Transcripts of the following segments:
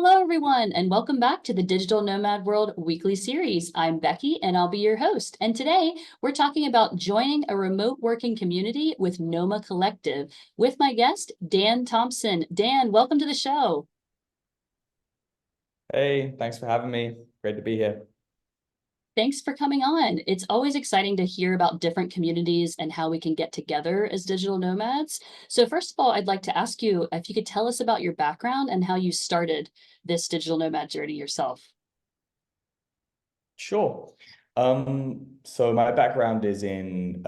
Hello, everyone, and welcome back to the Digital Nomad World weekly series. I'm Becky, and I'll be your host. And today we're talking about joining a remote working community with Noma Collective with my guest, Dan Thompson. Dan, welcome to the show. Hey, thanks for having me. Great to be here. Thanks for coming on. It's always exciting to hear about different communities and how we can get together as digital nomads. So first of all, I'd like to ask you if you could tell us about your background and how you started this digital nomad journey yourself. Sure. So my background is in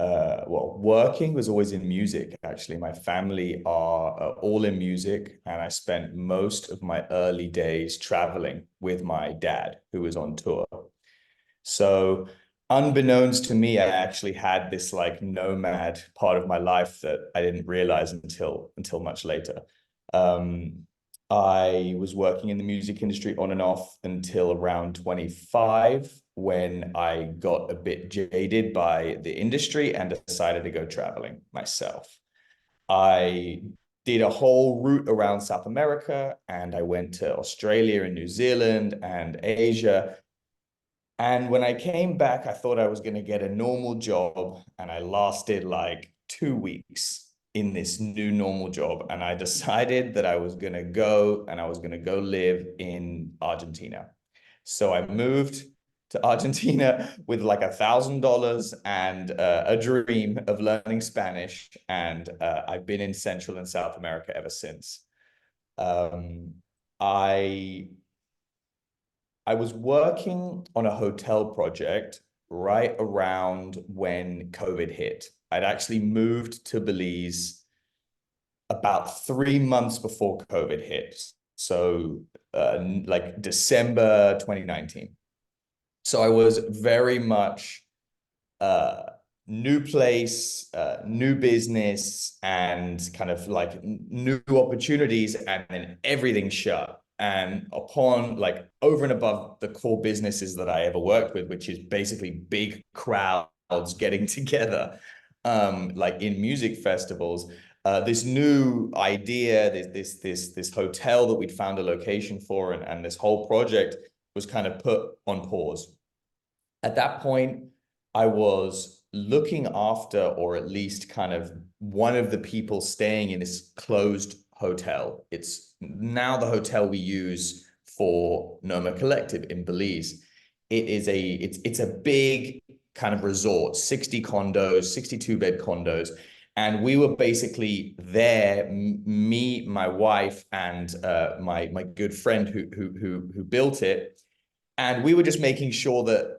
working was always in music, actually. My family are all in music, and I spent most of my early days traveling with my dad, who was on tour. So unbeknownst to me, I actually had this like nomad part of my life that I didn't realize until much later. Um, I was working in the music industry on and off until around 25, when I got a bit jaded by the industry and decided to go traveling myself. I did a whole route around South America, and I went to Australia and New Zealand and Asia. And when I came back, I thought I was going to get a normal job, and I lasted like 2 weeks in this new normal job. And I decided that I was going to go and I was going to go live in Argentina. So I moved to Argentina with like $1,000 and a dream of learning Spanish. And I've been in Central and South America ever since. Um, I I was working on a hotel project right around when COVID hit. I'd actually moved to Belize about 3 months before COVID hit. So like December 2019. So I was very much new place, new business, and kind of like new opportunities, and then everything shut. And upon like over and above the core businesses that I ever worked with, which is basically big crowds getting together, like in music festivals, this new idea, this hotel that we'd found a location for, and this whole project was kind of put on pause. At that point, I was looking after, or at least kind of one of the people staying in this closed hotel. It's now the hotel we use for Noma Collective in Belize. It's a big kind of resort, 60 condos, 62-bed condos. And we were basically there, me, my wife, and my good friend who built it. And we were just making sure that,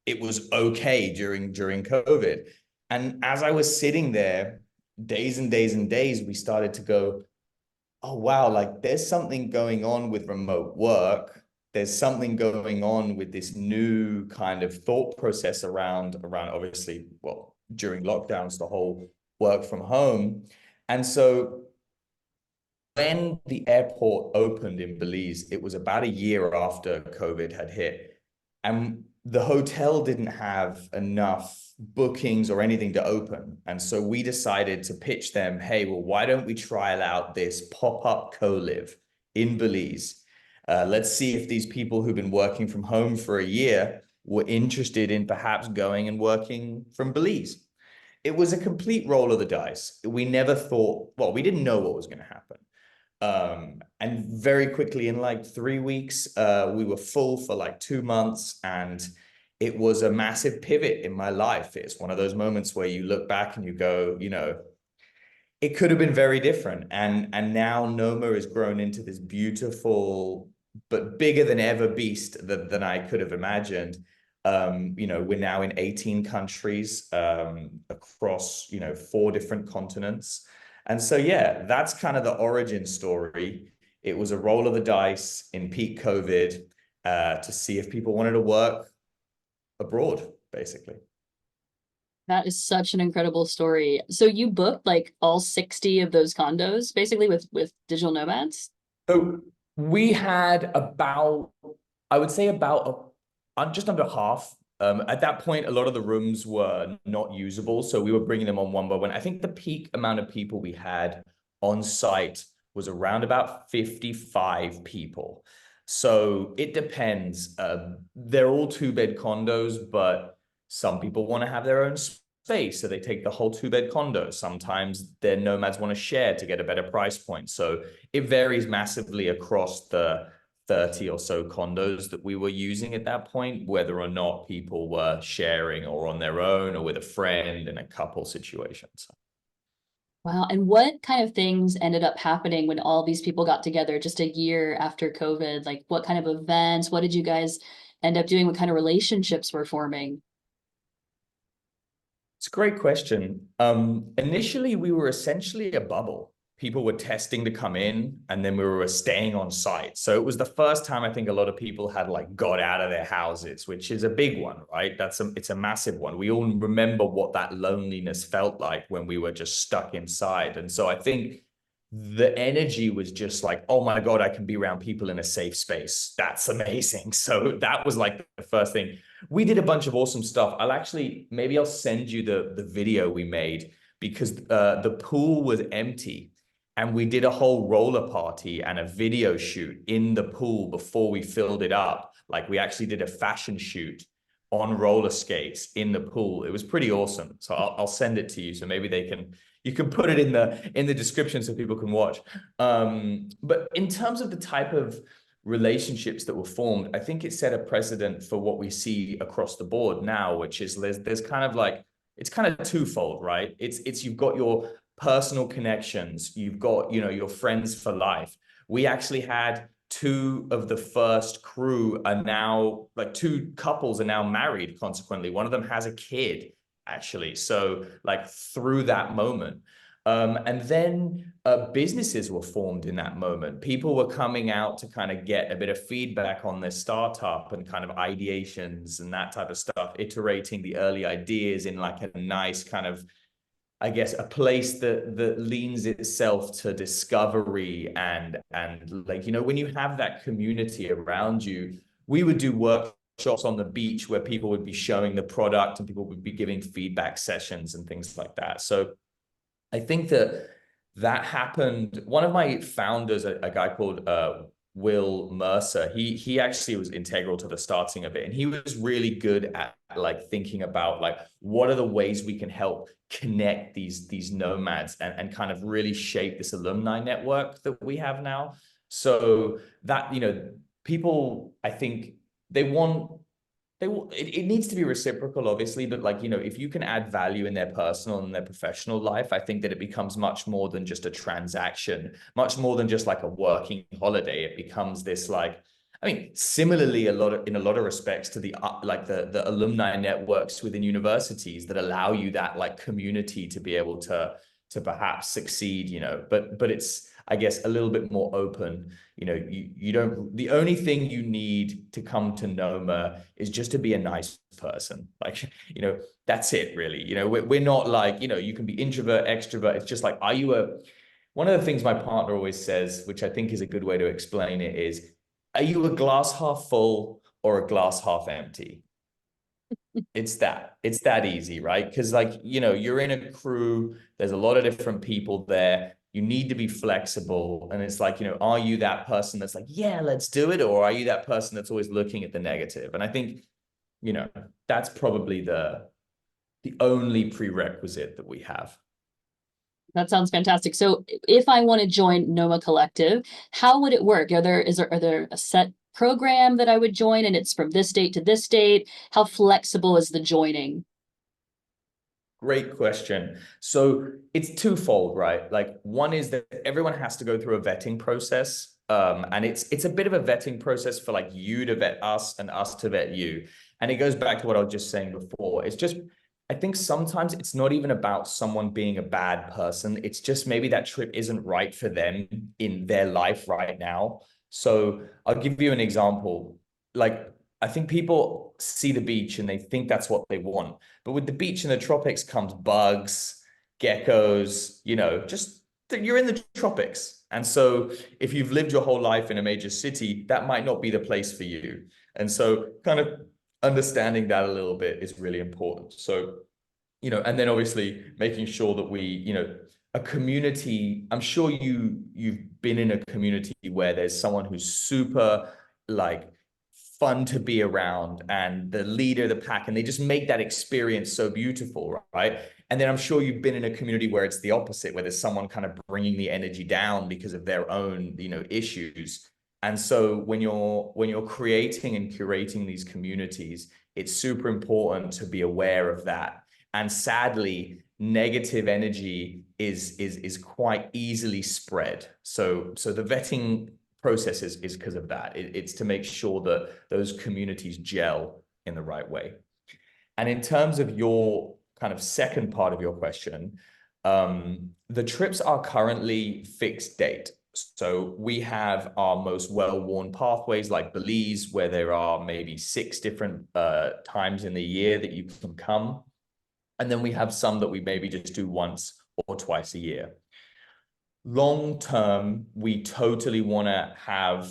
it was okay during COVID. And as I was sitting there, days and days and days, we started to go, oh, wow, like there's something going on with remote work. There's something going on with this new kind of thought process around obviously, well, during lockdowns, the whole work from home. And so when the airport opened in Belize, it was about a year after COVID had hit. And the hotel didn't have enough bookings or anything to open. And so we decided to pitch them, hey, well, why don't we trial out this pop-up co-live in Belize? Let's see if these people who've been working from home for a year were interested in perhaps going and working from Belize. It was a complete roll of the dice. We never thought, well, we didn't know what was going to happen. And very quickly, in like 3 weeks, we were full for like 2 months, and it was a massive pivot in my life. It's one of those moments where you look back and you go, it could have been very different. And now Noma has grown into this beautiful but bigger than ever beast than I could have imagined. We're now in 18 countries, across 4 different continents. And so, yeah, that's kind of the origin story. It was a roll of the dice in peak COVID, to see if people wanted to work abroad, basically. That is such an incredible story. So you booked like all 60 of those condos basically with digital nomads? So we had about, I would say about just under half. At that point, a lot of the rooms were not usable, so we were bringing them on one by one. I think the peak amount of people we had on site was around about 55 people. So it depends. They're all two-bed condos, but some people want to have their own space, so they take the whole two-bed condo. Sometimes their nomads want to share to get a better price point. So it varies massively across the 30 or so condos that we were using at that point, whether or not people were sharing or on their own or with a friend in a couple situations. Wow. And what kind of things ended up happening when all these people got together just a year after COVID? Like what kind of events? What did you guys end up doing? What kind of relationships were forming? It's a great question. Initially, we were essentially a bubble. People were testing to come in, and then we were staying on site. So it was the first time I think a lot of people had like got out of their houses, which is a big one, right? It's a massive one. We all remember what that loneliness felt like when we were just stuck inside. And so I think the energy was just like, oh my God, I can be around people in a safe space. That's amazing. So that was like the first thing. We did a bunch of awesome stuff. Maybe I'll send you the video we made, because the pool was empty and we did a whole roller party and a video shoot in the pool before we filled it up. Like we actually did a fashion shoot on roller skates in the pool. It was pretty awesome. So I'll send it to you. So maybe you can put it in the description so people can watch. But in terms of the type of relationships that were formed, I think it set a precedent for what we see across the board now, which is there's kind of like, it's kind of twofold, right? It's you've got your personal connections, you've got, your friends for life. We actually had two of the first crew are now, like two couples are now married, consequently. One of them has a kid, actually. So like through that moment. And then businesses were formed in that moment. People were coming out to kind of get a bit of feedback on their startup and kind of ideations and that type of stuff, iterating the early ideas in like a nice kind of, I guess, a place that leans itself to discovery and like, when you have that community around you. We would do workshops on the beach where people would be showing the product and people would be giving feedback sessions and things like that. So I think that happened. One of my founders, a guy called Will Mercer, he actually was integral to the starting of it. And he was really good at like thinking about like, what are the ways we can help connect these nomads and kind of really shape this alumni network that we have now. So that, people, I think it needs to be reciprocal, obviously, but like, if you can add value in their personal and their professional life, I think that it becomes much more than just a transaction, much more than just like a working holiday. It becomes this like, I mean, similarly, in a lot of respects to the like the alumni networks within universities that allow you that like community to be able to perhaps succeed, but it's, I guess, a little bit more open. You don't, the only thing you need to come to Noma is just to be a nice person. Like, that's it really. We're not like, you can be introvert, extrovert. It's just like, one of the things my partner always says, which I think is a good way to explain it, is, are you a glass half full or a glass half empty? It's that easy, right? Because like, you're in a crew, there's a lot of different people there. You need to be flexible. And it's like, are you that person that's like, yeah, let's do it? Or are you that person that's always looking at the negative? And I think, that's probably the only prerequisite that we have. That sounds fantastic. So if I want to join Noma Collective, how would it work? Are there a set program that I would join and it's from this date to this date? How flexible is the joining? Great question. So it's twofold, right? Like one is that everyone has to go through a vetting process. And it's a bit of a vetting process for like you to vet us and us to vet you. And it goes back to what I was just saying before. It's just, I think sometimes it's not even about someone being a bad person. It's just maybe that trip isn't right for them in their life right now. So I'll give you an example. Like, I think people see the beach and they think that's what they want. But with the beach in the tropics comes bugs, geckos, just you're in the tropics. And so if you've lived your whole life in a major city, that might not be the place for you. And so kind of understanding that a little bit is really important. So, and then obviously making sure that we, a community, I'm sure you've been in a community where there's someone who's super like fun to be around and the leader of the pack, and they just make that experience so beautiful, right? And then I'm sure you've been in a community where it's the opposite, where there's someone kind of bringing the energy down because of their own, issues. And so when you're creating and curating these communities, it's super important to be aware of that. And sadly, negative energy is quite easily spread. So the vetting process is because of that. It's to make sure that those communities gel in the right way. And in terms of your kind of second part of your question, the trips are currently fixed date. So we have our most well-worn pathways like Belize, where there are maybe 6 different times in the year that you can come. And then we have some that we maybe just do once or twice a year. Long term, we totally want to have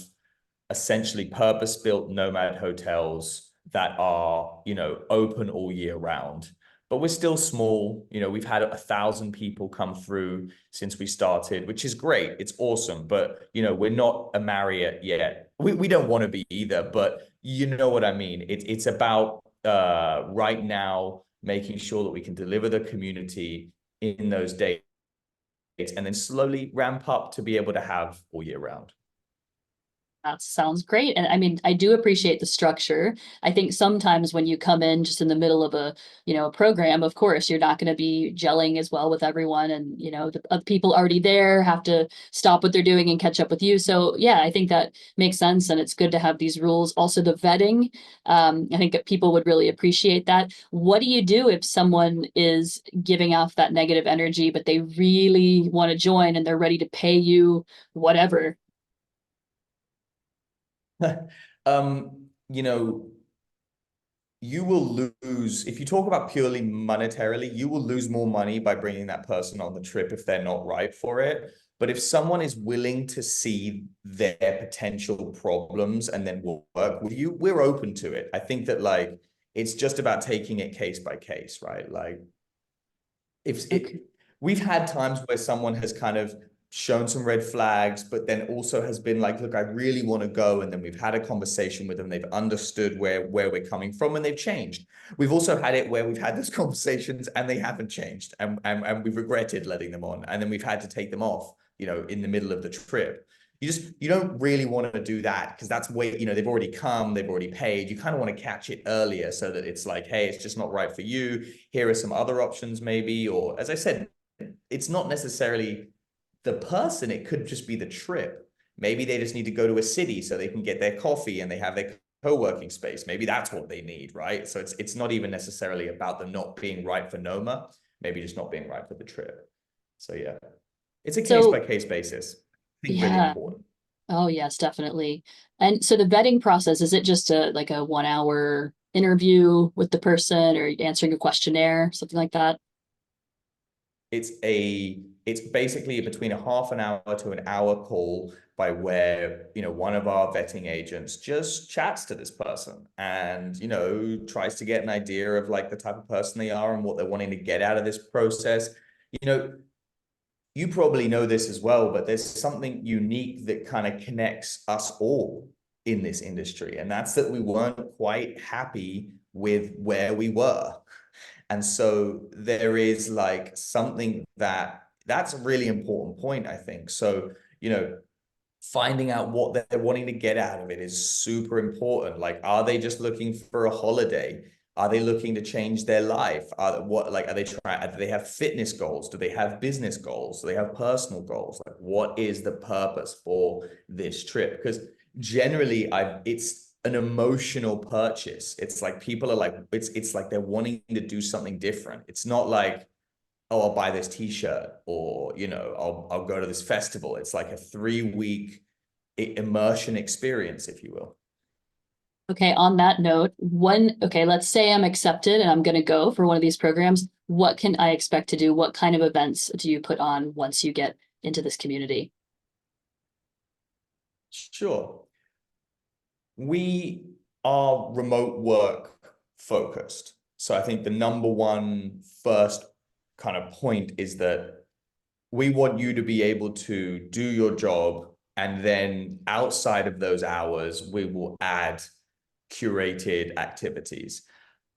essentially purpose-built nomad hotels that are, open all year round. But we're still small. We've had 1,000 people come through since we started, which is great. It's awesome. But, we're not a Marriott yet. We don't want to be either, but you know what I mean. It's about right now making sure that we can deliver the community in those days and then slowly ramp up to be able to have all year round. That sounds great. And I mean, I do appreciate the structure. I think sometimes when you come in just in the middle of a program, of course, you're not going to be gelling as well with everyone. And, the other people already there have to stop what they're doing and catch up with you. So yeah, I think that makes sense. And it's good to have these rules. Also the vetting, I think that people would really appreciate that. What do you do if someone is giving off that negative energy, but they really want to join and they're ready to pay you whatever? You know, you will lose, if you talk about purely monetarily, you will lose more money by bringing that person on the trip if they're not right for it. But if someone is willing to see their potential problems and then work with you, we're open to it. I think that like, it's just about taking it case by case, right? Like if it, we've had times where someone has kind of shown some red flags, but then also has been like, look, I really want to go. And then we've had a conversation with them. They've understood where we're coming from and they've changed. We've also had it where we've had those conversations and they haven't changed and we've regretted letting them on. And then we've had to take them off, in the middle of the trip. You don't really want to do that because that's way, they've already come, they've already paid. You kind of want to catch it earlier so that it's like, hey, it's just not right for you. Here are some other options maybe, or as I said, it's not necessarily the person, it could just be the trip. Maybe they just need to go to a city so they can get their coffee and they have their co-working space. Maybe that's what they need, right? So it's not even necessarily about them not being right for Noma, maybe just not being right for the trip. So yeah, it's a case by So case basis. I think really yeah. important. Oh, yes, definitely. And so the vetting process, is it just like a 1 hour interview with the person or answering a questionnaire, something like that? It's basically between a half an hour to an hour call by where, one of our vetting agents just chats to this person and, tries to get an idea of like the type of person they are and what they're wanting to get out of this process. You probably know this as well, but there's something unique that kind of connects us all in this industry. And that's that we weren't quite happy with where we were. And so there is like something that's a really important point, I think. So, finding out what they're wanting to get out of it is super important. Like, are they just looking for a holiday? Are they looking to change their life? Are they trying, do they have fitness goals? Do they have business goals? Do they have personal goals? Like, what is the purpose for this trip? Because generally it's an emotional purchase. It's like people are like, it's like they're wanting to do something different. It's not like, oh, I'll buy this t-shirt or, I'll go to this festival. It's like a 3-week immersion experience, if you will. Okay, on that note, let's say I'm accepted and I'm going to go for one of these programs. What can I expect to do? What kind of events do you put on once you get into this community? Sure. We are remote work focused. So I think the number one first kind of point is that we want you to be able to do your job, and then outside of those hours, we will add curated activities.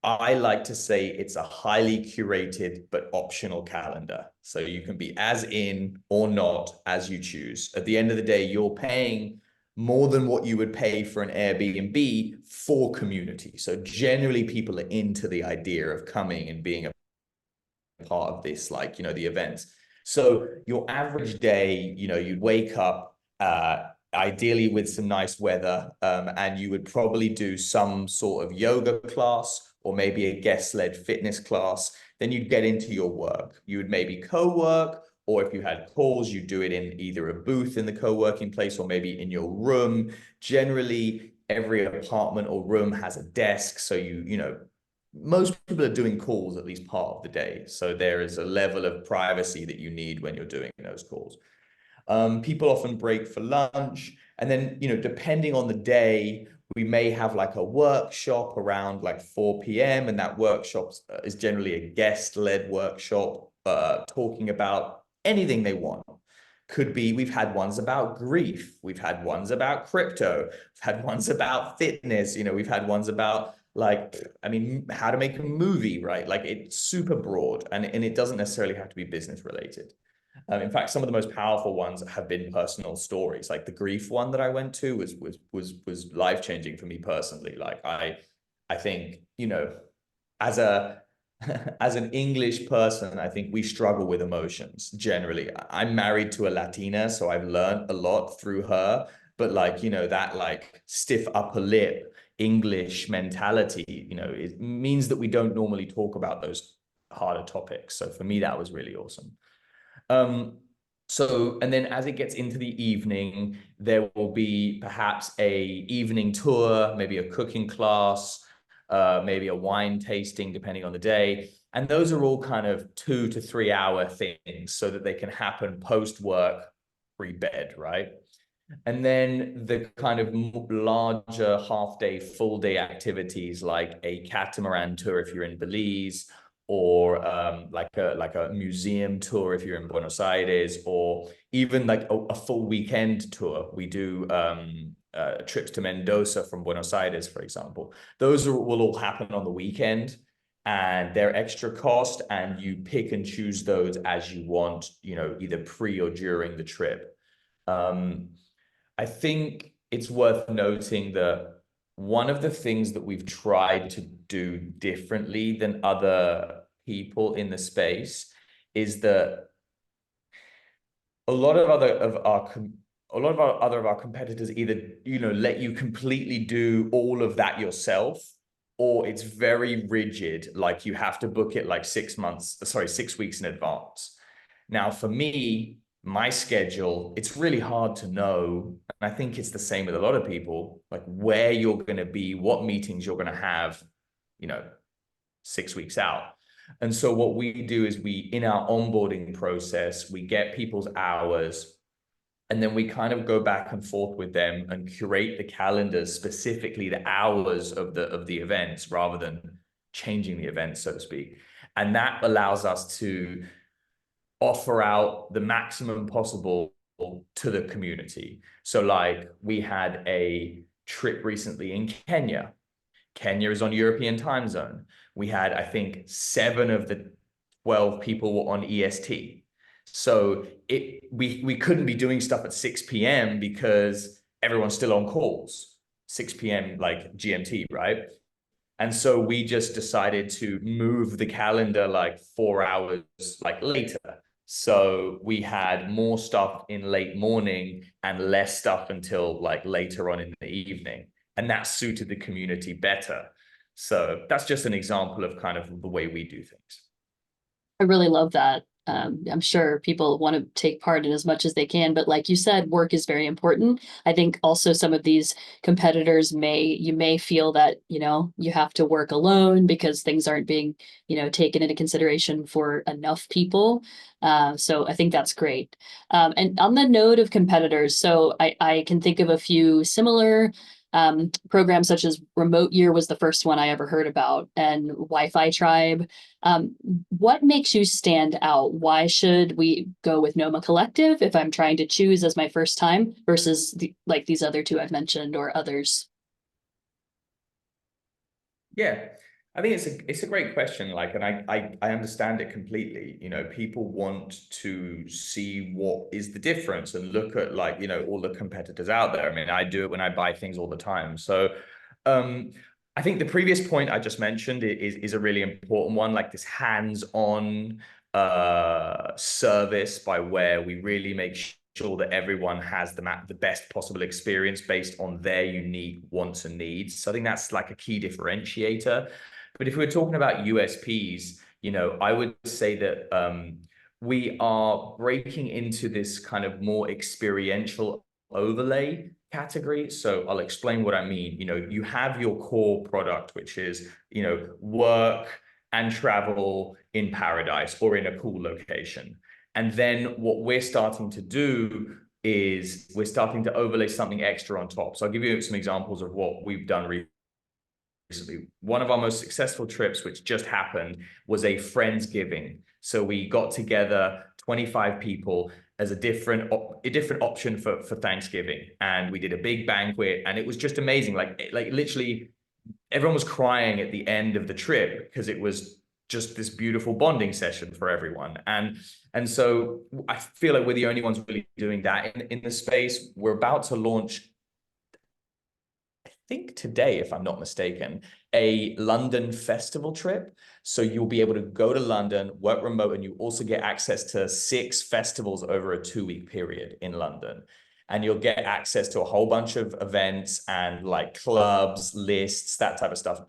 I like to say it's a highly curated but optional calendar. So you can be as in or not as you choose. At the end of the day, you're paying more than what you would pay for an Airbnb for community. So generally people are into the idea of coming and being a part of this, like, the events. So your average day, you'd wake up, ideally with some nice weather, and you would probably do some sort of yoga class or maybe a guest-led fitness class. Then you'd get into your work. You would maybe co-work, or if you had calls, you'd do it in either a booth in the co-working place or maybe in your room. Generally, every apartment or room has a desk, so most people are doing calls at least part of the day. So there is a level of privacy that you need when you're doing those calls. People often break for lunch. And then, depending on the day, we may have like a workshop around like 4 p.m. And that workshop is generally a guest-led workshop, talking about anything they want. Could be, we've had ones about grief. We've had ones about crypto. We've had ones about fitness. We've had ones about how to make a movie, right? Like, it's super broad, and it doesn't necessarily have to be business related. In fact, some of the most powerful ones have been personal stories. Like the grief one that I went to was life-changing for me personally. Like I think, as a as an English person, I think we struggle with emotions generally. I'm married to a Latina, so I've learned a lot through her. But that like stiff upper lip English mentality, it means that we don't normally talk about those harder topics. So for me, that was really awesome. And then as it gets into the evening, there will be perhaps a evening tour, maybe a cooking class, maybe a wine tasting, depending on the day. And those are all kind of 2 to 3 hour things so that they can happen post-work, pre-bed, right? And then the kind of larger half-day, full-day activities like a catamaran tour if you're in Belize, or like a museum tour if you're in Buenos Aires, or even like a full weekend tour. We do trips to Mendoza from Buenos Aires, for example. Those will all happen on the weekend, and they're extra cost, and you pick and choose those as you want, either pre or during the trip. I think it's worth noting that one of the things that we've tried to do differently than other people in the space is that a lot of our competitors either let you completely do all of that yourself, or it's very rigid, like you have to book it like 6 weeks in advance. Now, for me, my schedule, it's really hard to know. And I think it's the same with a lot of people, like where you're going to be, what meetings you're going to have, 6 weeks out. And so what we do is in our onboarding process, we get people's hours, and then we kind of go back and forth with them and curate the calendars, specifically the hours of the events, rather than changing the events, so to speak. And that allows us to offer out the maximum possible to the community. So like we had a trip recently in Kenya. Kenya is on European time zone. We had, I think, 7 of the 12 people were on EST. So we couldn't be doing stuff at 6 p.m. because everyone's still on calls, 6 p.m. like GMT, right? And so we just decided to move the calendar like 4 hours like later. So we had more stuff in late morning and less stuff until like later on in the evening. And that suited the community better. So that's just an example of kind of the way we do things. I really love that. I'm sure people want to take part in as much as they can, but like you said, work is very important. I think also some of these competitors you may feel that, you have to work alone because things aren't being, taken into consideration for enough people. So I think that's great. And on the note of competitors, so I can think of a few similar Programs such as Remote Year was the first one I ever heard about, and Wi-Fi Tribe. What makes you stand out? Why should we go with Noma Collective if I'm trying to choose as my first time versus like these other two I've mentioned or others? Yeah, I think it's a great question. Like, and I understand it completely. You know, people want to see what is the difference and look at, like, you know, all the competitors out there. I mean, I do it when I buy things all the time. So, um, I think the previous point I just mentioned is a really important one. Like this hands-on service, by where we really make sure that everyone has the best possible experience based on their unique wants and needs. So I think that's like a key differentiator. But if we're talking about USPs, you know, I would say that we are breaking into this kind of more experiential overlay category. So I'll explain what I mean. You know, you have your core product, which is, you know, work and travel in paradise or in a cool location. And then what we're starting to do is we're starting to overlay something extra on top. So I'll give you some examples of what we've done recently. One of our most successful trips, which just happened, was a Friendsgiving. So we got together 25 people as a different option for Thanksgiving, and we did a big banquet, and it was just amazing. Like literally, everyone was crying at the end of the trip because it was just this beautiful bonding session for everyone. And so I feel like we're the only ones really doing that in the space. We're about to launch, think today, if I'm not mistaken, a London festival trip. So you'll be able to go to London, work remote, and you also get access to 6 festivals over a 2-week period in London. And you'll get access to a whole bunch of events and like clubs, lists, that type of stuff.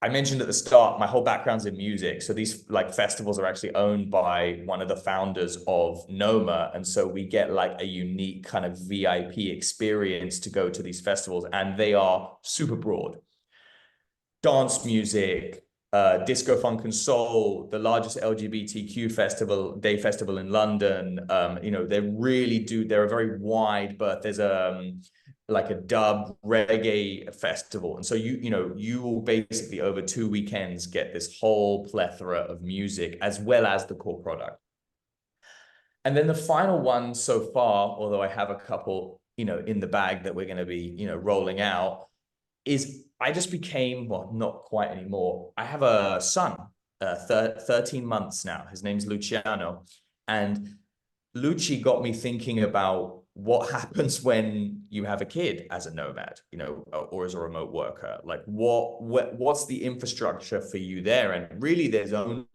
I mentioned at the start, my whole background's in music. So these like festivals are actually owned by one of the founders of Noma. And so we get like a unique kind of VIP experience to go to these festivals. And they are super broad. Dance music, disco, funk and soul, the largest LGBTQ day festival in London. You know, they're a very wide berth. There's like a dub reggae festival. And so you will basically over 2 weekends get this whole plethora of music as well as the core product. And then the final one so far, although I have a couple, you know, in the bag that we're going to be, you know, rolling out, is I just became, well, not quite anymore. I have a son, 13 months now. His name's Luciano. And Lucci got me thinking about what happens when you have a kid as a nomad, you know, or as a remote worker. Like what's the infrastructure for you there? And really there's only,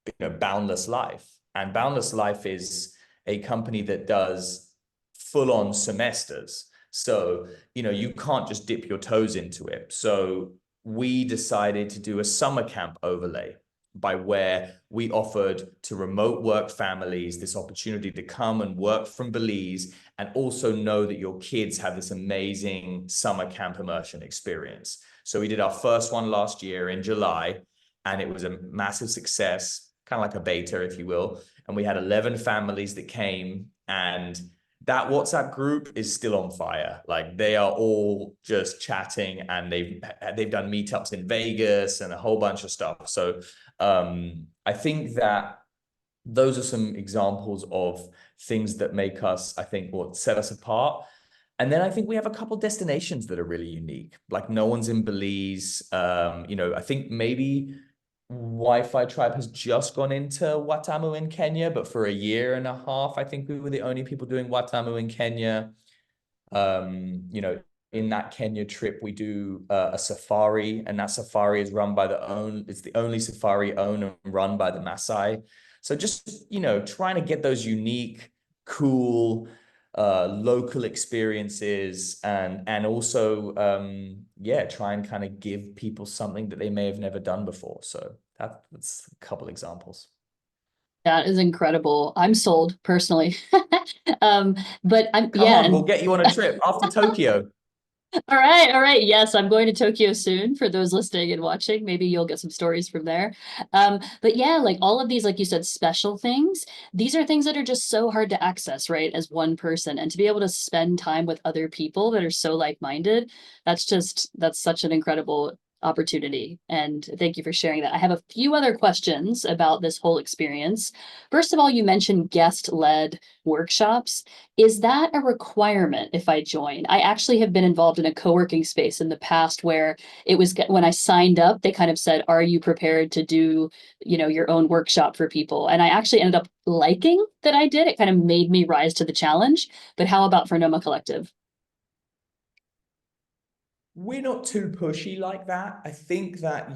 you know, Boundless Life. And Boundless Life is a company that does full-on semesters. So, you know, you can't just dip your toes into it. So we decided to do a summer camp overlay, by where we offered to remote work families this opportunity to come and work from Belize and also know that your kids have this amazing summer camp immersion experience. So we did our first one last year in July, and it was a massive success, kind of like a beta, if you will. And we had 11 families that came, and that WhatsApp group is still on fire. Like they are all just chatting, and they've done meetups in Vegas and a whole bunch of stuff. So I think that those are some examples of things that make us, I think, what set us apart. And then I think we have a couple destinations that are really unique. Like no one's in Belize. You know, I think maybe Wi-Fi Tribe has just gone into Watamu in Kenya, but for a year and a half, I think we were the only people doing Watamu in Kenya. You know, in that Kenya trip, we do a safari, and that safari is run by it's the only safari owned and run by the Maasai. So just, you know, trying to get those unique, cool, local experiences, and also, yeah, try and kind of give people something that they may have never done before. So that's a couple examples. That is incredible. I'm sold personally. But I'm Come yeah, on, we'll and get you on a trip after Tokyo. All right, all right. Yes, I'm going to Tokyo soon for those listening and watching. Maybe you'll get some stories from there. But yeah, like all of these, like you said, special things, these are things that are just so hard to access, right, as one person. And to be able to spend time with other people that are so like-minded, that's such an incredible opportunity. And thank you for sharing that. I have a few other questions about this whole experience. First of all, you mentioned guest-led workshops. Is that a requirement if I join? I actually have been involved in a co-working space in the past where it was when I signed up, they kind of said, "Are you prepared to do, your own workshop for people?" And I actually ended up liking that I did. It kind of made me rise to the challenge. But how about for Noma Collective? We're not too pushy like that. I think that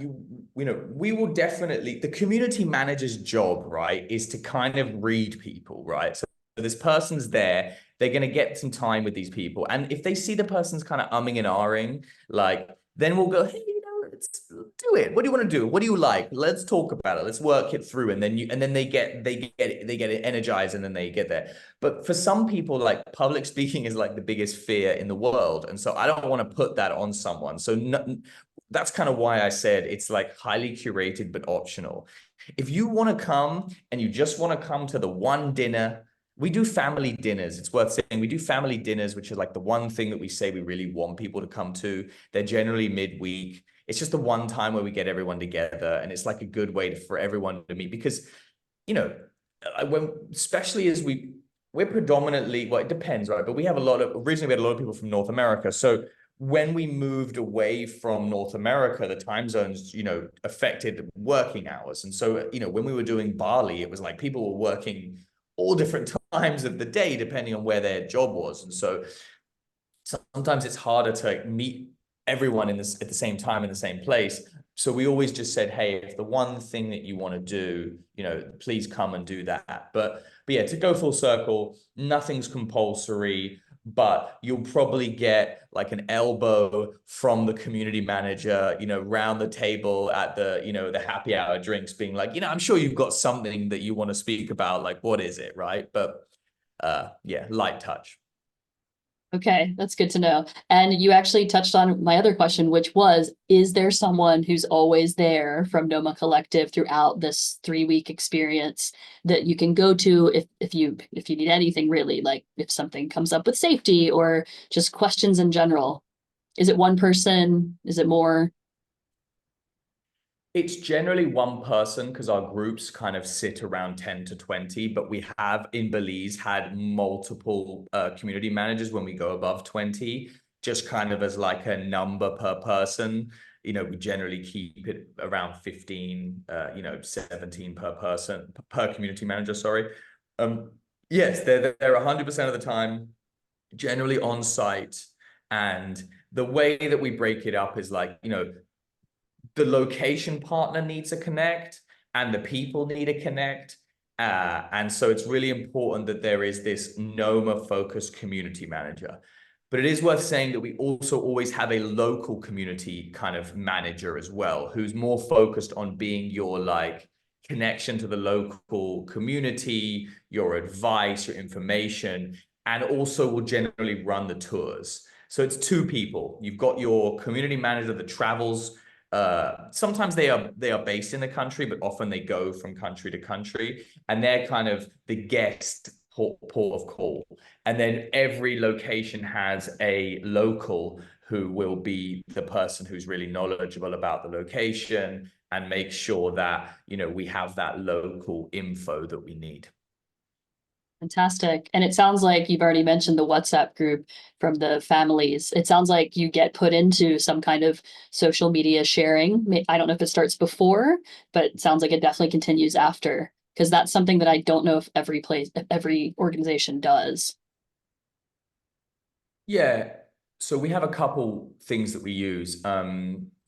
we will definitely, the community manager's job, right, is to kind of read people, right? So this person's there, they're going to get some time with these people. And if they see the person's kind of umming and ahhing, like, then we'll go, hey, let's do it. What do you want to do? What do you like? Let's talk about it. Let's work it through. And then they get it energized and then they get there. But for some people, like public speaking is like the biggest fear in the world. And so I don't want to put that on someone. So no, that's kind of why I said it's like highly curated, but optional. If you want to come and you just want to come to the one dinner, we do family dinners. It's worth saying we do family dinners, which is like the one thing that we say we really want people to come to. They're generally midweek. It's just the one time where we get everyone together. And it's like a good way for everyone to meet because, you know, especially as we're predominantly, well, it depends, right? But originally we had a lot of people from North America. So when we moved away from North America, the time zones, affected working hours. And so, when we were doing Bali, it was like people were working all different times of the day, depending on where their job was. And so sometimes it's harder to meet everyone at the same time in the same place. So we always just said, hey, if the one thing that you want to do, please come and do that. But yeah, to go full circle, nothing's compulsory, but you'll probably get like an elbow from the community manager, round the table at the happy hour drinks being like, I'm sure you've got something that you want to speak about. Like, what is it? Right. But yeah, light touch. Okay, that's good to know. And you actually touched on my other question, which was, is there someone who's always there from Noma Collective throughout this 3-week experience that you can go to if you need anything really, like if something comes up with safety or just questions in general? Is it one person? Is it more? It's generally one person because our groups kind of sit around 10 to 20, but we have in Belize had multiple community managers when we go above 20, just kind of as like a number per person. We generally keep it around 15, 17 per person, per community manager, sorry. Yes, they're there 100% of the time, generally on site. And the way that we break it up is like, the location partner needs to connect and the people need to connect. And so it's really important that there is this Noma focused community manager. But it is worth saying that we also always have a local community kind of manager as well, who's more focused on being your like connection to the local community, your advice, your information, and also will generally run the tours. So it's two people. You've got your community manager that travels. Sometimes they are based in the country, but often they go from country to country, and they're kind of the guest port of call. And then every location has a local who will be the person who's really knowledgeable about the location and make sure that we have that local info that we need. Fantastic. And it sounds like you've already mentioned the WhatsApp group from the families. It sounds like you get put into some kind of social media sharing. I don't know if it starts before, but it sounds like it definitely continues after, because that's something that I don't know if every organization does. Yeah. So we have a couple things that we use.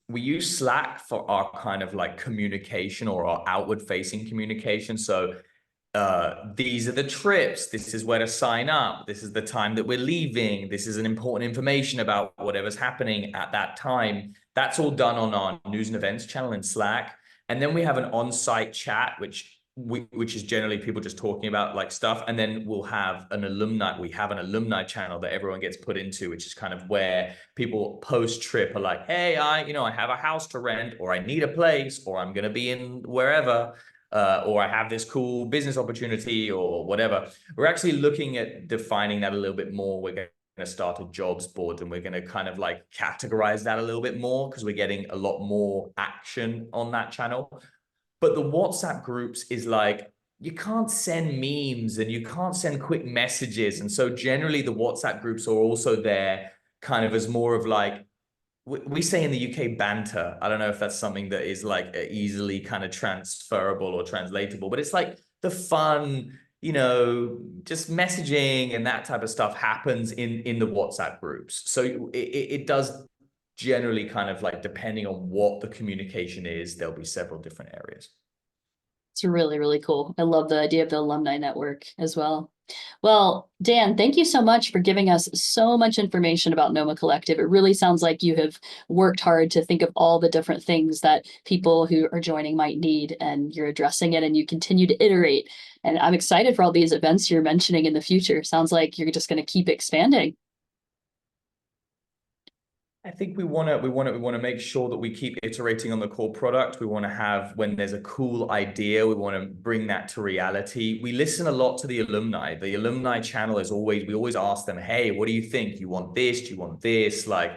We use Slack for our kind of like communication or our outward facing communication. So these are the trips. This is where to sign up. This is the time that we're leaving. This is an important information about whatever's happening at that time. That's all done on our news and events channel in Slack. And then we have an on-site chat, which which is generally people just talking about like stuff. And then we have an alumni channel that everyone gets put into, which is kind of where people post trip are like, hey, I have a house to rent, or I need a place, or I'm going to be in wherever, or I have this cool business opportunity or whatever. We're actually looking at defining that a little bit more. We're going to start a jobs board, and we're going to kind of like categorize that a little bit more, because we're getting a lot more action on that channel. But the WhatsApp groups is like, you can't send memes and you can't send quick messages. And so generally the WhatsApp groups are also there kind of as more of like, we say in the UK banter. I don't know if that's something that is like easily kind of transferable or translatable, but it's like the fun, just messaging and that type of stuff happens in the WhatsApp groups. So it does generally kind of like, depending on what the communication is, there'll be several different areas. It's really, really cool. I love the idea of the alumni network as well. Well, Dan, thank you so much for giving us so much information about Noma Collective. It really sounds like you have worked hard to think of all the different things that people who are joining might need, and you're addressing it, and you continue to iterate. And I'm excited for all these events you're mentioning in the future. Sounds like you're just going to keep expanding. I think we want to make sure that we keep iterating on the core product. We want to have, when there's a cool idea, we want to bring that to reality. We listen a lot to the alumni. The alumni channel is always, we always ask them, hey, what do you think? You want this? Do you want this? Like,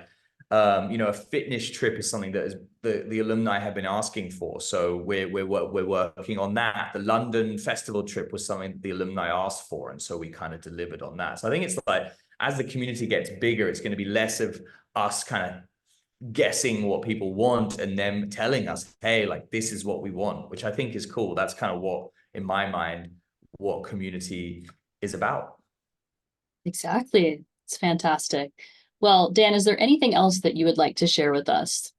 a fitness trip is something that is the alumni have been asking for. So we're working on that. The London festival trip was something that the alumni asked for, and so we kind of delivered on that. So I think it's like, as the community gets bigger, it's going to be less of us kind of guessing what people want and them telling us, hey, like, this is what we want, which I think is cool. That's kind of what, in my mind, what community is about. Exactly. It's fantastic. Well, Dan, is there anything else that you would like to share with us?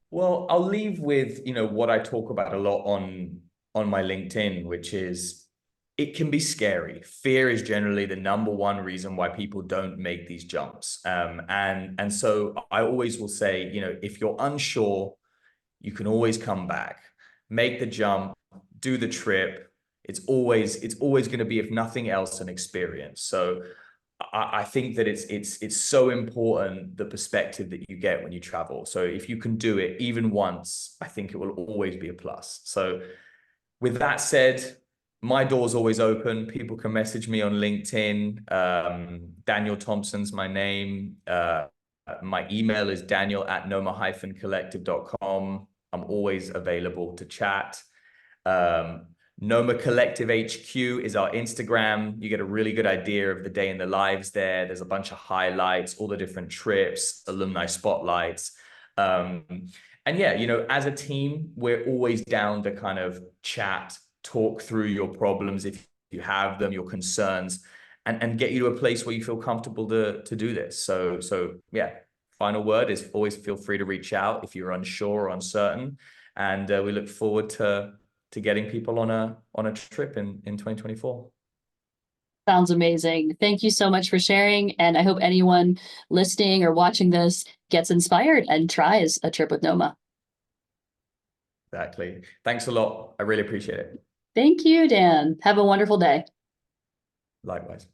Well, I'll leave with, what I talk about a lot on my LinkedIn, which is, it can be scary. Fear is generally the number one reason why people don't make these jumps. And so I always will say, if you're unsure, you can always come back, make the jump, do the trip. It's always going to be, if nothing else, an experience. So I think that it's so important, the perspective that you get when you travel. So if you can do it even once, I think it will always be a plus. So with that said, my door's always open. People can message me on LinkedIn. Daniel Thompson's my name. My email is daniel@noma-collective.com. I'm always available to chat. Noma Collective HQ is our Instagram. You get a really good idea of the day in the lives there. There's a bunch of highlights, all the different trips, alumni spotlights. And yeah, as a team, we're always down to kind of chat, talk through your problems if you have them, your concerns, and get you to a place where you feel comfortable to do this. So yeah, final word is always feel free to reach out if you're unsure or uncertain. And we look forward to getting people on a trip in 2024. Sounds amazing. Thank you so much for sharing. And I hope anyone listening or watching this gets inspired and tries a trip with Noma. Exactly. Thanks a lot. I really appreciate it. Thank you, Dan. Have a wonderful day. Likewise.